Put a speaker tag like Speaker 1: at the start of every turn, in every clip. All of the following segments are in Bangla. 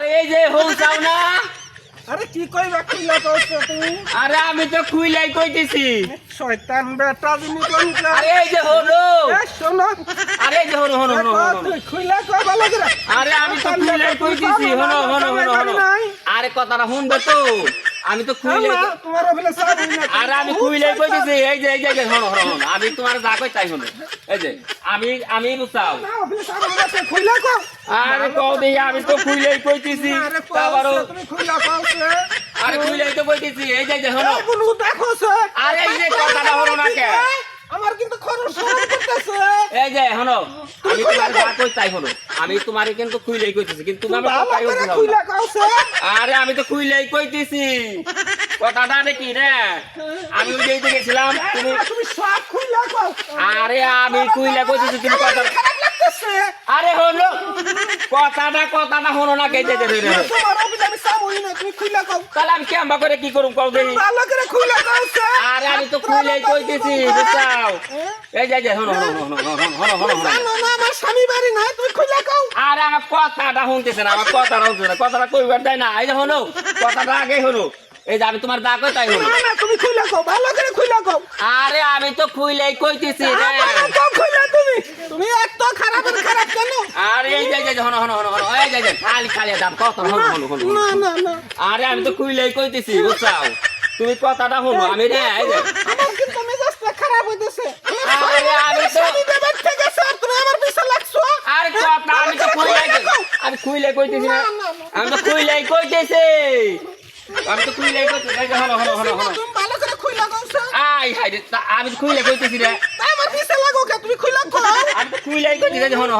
Speaker 1: আরে এই যে হোম চাও না।
Speaker 2: আরে কি কইবা খুইলা কইছো তুমি?
Speaker 1: আরে আমি তো খুইলাই কইতেছি।
Speaker 2: শয়তান বেটা জিনি কোনটা?
Speaker 1: আরে এই যে হলো।
Speaker 2: এ শোনো।
Speaker 1: আরে এই যে হলো হলো হলো হলো।
Speaker 2: তুই খুইলা কই ভালো করে।
Speaker 1: আরে আমি তো খুইলাই কইতেছি হলো হলো হলো হলো। আরে কথাটা শুনবে তো। আমি তো খুইলাই
Speaker 2: তোমার বলে সব না।
Speaker 1: আরে আমি খুইলাই কইতেছি এই যে হলো হলো হলো। আমি তোমার যা কই তাই হলো। এই যে আমি বুঝাও।
Speaker 2: না বলে সব আছে খুইলা কও।
Speaker 1: আরে কও দেই আমি তো খুইলাই কইতেছি।
Speaker 2: আরে
Speaker 1: তাবারও
Speaker 2: তুমি খুইলা কওছে।
Speaker 1: আরে খুইলাই তো কইতেছি এই যে হলো।
Speaker 2: এই বনু দেখোছে।
Speaker 1: আরে এই যে কথাটা হলো না কে?
Speaker 2: আমার কিন্তু খরচ সরম করতেছে।
Speaker 1: এই যে হলো আমি তোমার যা কই তাই হলো। আমি তোমারে কিন্তু খুইলাই কইতেছি কিন্তু তুমি আমার কথাই
Speaker 2: ভালো করে
Speaker 1: বুঝাও না।
Speaker 2: খুইলা কওছে।
Speaker 1: আরে আমি তো খুইলাই কইতেছি কথাটা নাকি রে আমি ওই যে গেছিলাম
Speaker 2: তুমি সব খুইলা কও।
Speaker 1: আরে আমি খুইলা কইতেছি তুমি কথা
Speaker 2: খারাপ লাগতেছে।
Speaker 1: আরে হলো কথাটা হলো না কে যে
Speaker 2: তোমার অভিযোগ আমি সামুই না তুমি খুইলা কও।
Speaker 1: তাহলে আমি কেমবা করে কি করুম কও দেই
Speaker 2: ভালো করে খুইলা কওছে।
Speaker 1: আরে আমি তো খুইলাই কইতেছি বুঝাও এই যে হলো
Speaker 2: জানো না আমার স্বামী বাড়ি নাই তুমি খুইলা কও।
Speaker 1: আরে আমার কথাটা শুনতেছে না আমার কথাটা শুনতেছে না কথাটা কইবার দেয় না এই যে হলো কথাটা আগে হলো এই যে আমি তোমার দা কই তাই হলো
Speaker 2: না না তুমি খুইলা কও ভালো করে খুইলা কও।
Speaker 1: আরে আমি তো খুইলাই কইতেছি রে
Speaker 2: কও খুইলা তুমি। তুমি এত খারাপ কেন?
Speaker 1: আরে এই যে হলো এই যে খালি দাম কত হলো
Speaker 2: না না না
Speaker 1: আরে আমি তো খুইলাই কইতেছি বুঝছাও তুমি কথাটা হলো আমি রে এই যে
Speaker 2: আমার কিন্তু মেজাজটা খারাপ হইতেছে।
Speaker 1: আরে আমি তো
Speaker 2: স্বামী দেবার থেকে স্যার তুমি আমার পিছে লাগছো।
Speaker 1: আরে কথা আমি তো খুইলাই কইতেছি না আমি তো খুইলাই কইতেছি আমি তো খুইলাই কইতেছি এই যে হলো
Speaker 2: তুমি ভালো করে খুইলা কওছে।
Speaker 1: আই হাই রে আমি তো খুইলাই কইতেছি রে
Speaker 2: আমার পিছে লাগো কে তুমি খুইলা কও।
Speaker 1: আমি তো খুইলাই কইতেছি এই যে হলো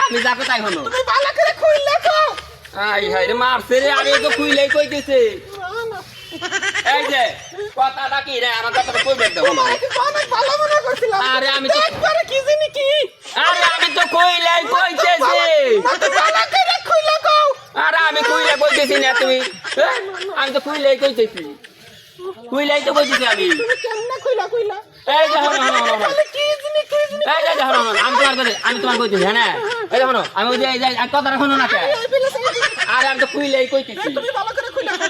Speaker 1: আমি যাকে তাই হলো
Speaker 2: তুমি ভালো করে খুইলা কও।
Speaker 1: আই হাই রে মারছে রে আমি তো খুইলাই কইতেছি
Speaker 2: না না
Speaker 1: এই যে কথাটা কি রে আমার কথাটা কইবে দাও
Speaker 2: তোমার কি অনেক ভালো মনে করছিলাম।
Speaker 1: আরে আমি তো
Speaker 2: একবারে কি জানি কি।
Speaker 1: আরে আমি তো কইলাই কইতেছি
Speaker 2: তুমি ভালো করে খুইলা কও।
Speaker 1: আরে আমি কইলাই কইতেছি না তুমি আমি তো কইলাই কইতেছি কইলাই তো কইতেছি আমি
Speaker 2: তুমি কেমনে খুইলা।
Speaker 1: এই যে হলো
Speaker 2: তাহলে কি জানি
Speaker 1: এই যে হলো আমি তোমার কইতেছি হ্যাঁ এই যে হলো আমি ওই যে এই কথাটা শুনো না কে
Speaker 2: এই পিলে সেই
Speaker 1: আরে আমি তো কইলাই কইতেছি
Speaker 2: তুমি ভালো করে খুইলা কও।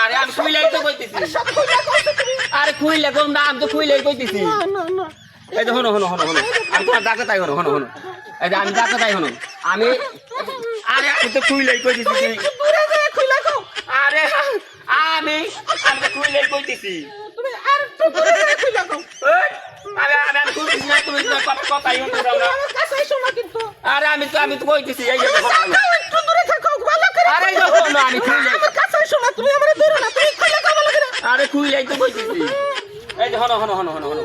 Speaker 1: আরে আমি কইলাই তো কইতেছি
Speaker 2: সব খুইলা কওছে তুমি।
Speaker 1: আরে কইলে কম না আমি তো কইলাই কইতেছি
Speaker 2: না না না
Speaker 1: এই যে হলো আমি তোমার ডাকে তাই হলো এই যে আমি ডাকে তাই হলো আমি আরে আমি তো কইলাই কইতেছি তুমি
Speaker 2: একটু দূরে যেয়ে খুইলা কও।
Speaker 1: আরে আমি তো কইলাই কইতেছি
Speaker 2: তুমি আর একটু দূরে যেয়ে খুইলা কও।
Speaker 1: আমি কইতেছি না তুমি কথাই হলো না
Speaker 2: আমার কাছে এসো না কিন্তু।
Speaker 1: আরে আমি তো কইতেছি এই যে
Speaker 2: যাও, একটু দূরে থাকো ভালো করে।
Speaker 1: আরে এই যে হলো আমি কইলাই
Speaker 2: আমার কাছে এসো না তুমি আমারে দূরে না তুমি খুইলা কও ভালো করে।
Speaker 1: আরে কইলাই তো কইতেছি এই যে হলো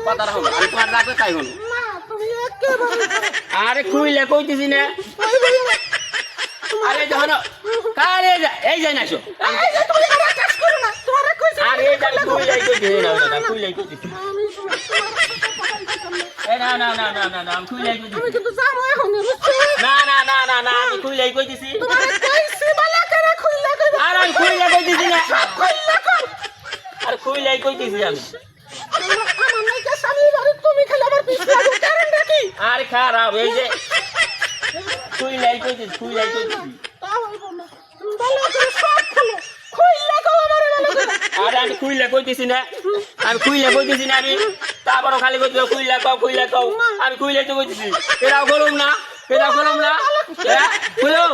Speaker 1: কথাটা হলো আমি তোমার ডাকে তাই হলো
Speaker 2: না তুমি একেবারে
Speaker 1: আরে কইলে কইতেছি না
Speaker 2: ওই বলি না।
Speaker 1: আরে এই যে হলো কারে এই যে নাইছো
Speaker 2: এই যে তুমি আমার কাজ করো না। তোমার কইছি
Speaker 1: আরে এই যে আমি কইলাই কইতেছি না কইলাই কইতেছি
Speaker 2: আমি তোমার
Speaker 1: এই না আমি কইলাই কইতেছি
Speaker 2: আমি কিন্তু যাবো এখন বুঝছো।
Speaker 1: না আমি কইলাই কইতেছি
Speaker 2: তোমার কইছি ভালো করে খুইলা কও।
Speaker 1: আর আমি কইলাই কইতেছি না
Speaker 2: খুইলা কও।
Speaker 1: আর কইলাই কইতেছি আমি
Speaker 2: আমার নাকি স্বামী বাড়ি তুমি খালি আমার পিছে লাগো কারণটা কি?
Speaker 1: আর খারাপ এই যে কইলাই কইতেছি
Speaker 2: তাও হইব না। তুমি ভালো করে সব খুলো। খুইলা কও আমারে ভালো করে।
Speaker 1: আরে আমি কইলাই কইতেছি না আমি তারপরও খালি কইতেছি কইলা কও আমি কইলাই তো কইতেছি এরাও করুম না খুলুম